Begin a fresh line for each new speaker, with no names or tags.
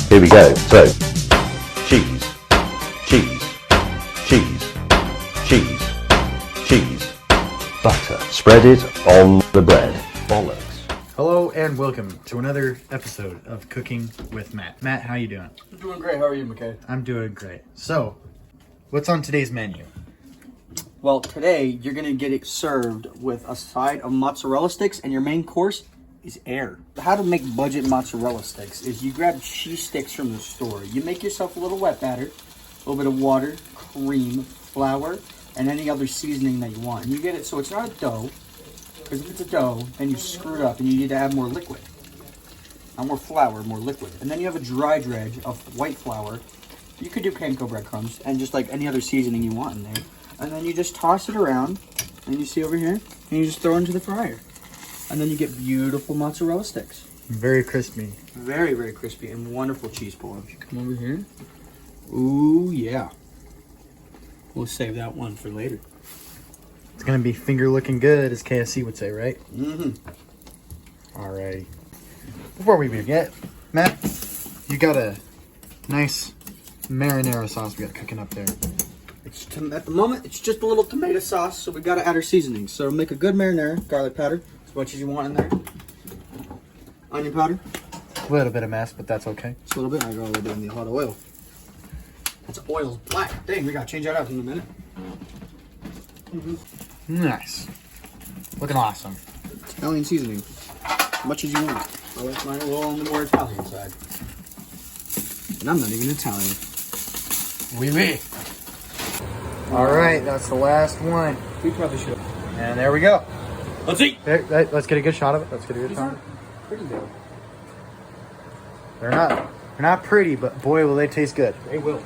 Here we go. So, cheese, cheese, cheese, cheese, cheese, butter. Spread it on the bread. Bollocks.
Hello and welcome to another episode of Cooking with Matt. Matt, how you doing?
I'm doing great. How are you, McKay?
I'm doing great. So, what's on today's menu?
Well, today you're going to get it served with a side of mozzarella sticks, and your main course is air. How to make budget mozzarella sticks is you grab cheese sticks from the store. You make yourself a little wet batter, a little bit of water, cream, flour, and any other seasoning that you want. And you get it so it's not a dough, because if it's a dough, then you screw it up and you need to add more liquid. Not more flour, more liquid. And then you have a dry dredge of white flour. You could do panko breadcrumbs and just like any other seasoning you want in there. And then you just toss it around, and you see over here, and you just throw it into the fryer. And then you get beautiful mozzarella sticks.
Very crispy.
Very, very crispy and wonderful cheese pull. If you come over here. Ooh, yeah. We'll save that one for later.
It's gonna be finger looking good, as KFC would say, right?
Mm-hmm.
Alrighty. Before we begin, Matt, you got a nice marinara sauce we got cooking up there.
At the moment, it's just a little tomato sauce, so we got to add our seasonings. So make a good marinara, garlic powder, as much as you want in there. Onion powder,
A little bit of mess, but that's okay.
just a little bit. I got a little bit in the hot oil. That's oil's black. Dang, we got to change that out in a minute.
Nice. Looking awesome.
Italian seasoning, as much as you want. I like mine a little on the more Italian side. And I'm not even Italian.
Oui, oui. Alright, that's the last one.
We probably should.
And there we go.
Let's eat.
Let's get a good shot of it. Let's get a good
These
shot.
aren't pretty though.
They're not pretty, but boy, will they taste good.
They will.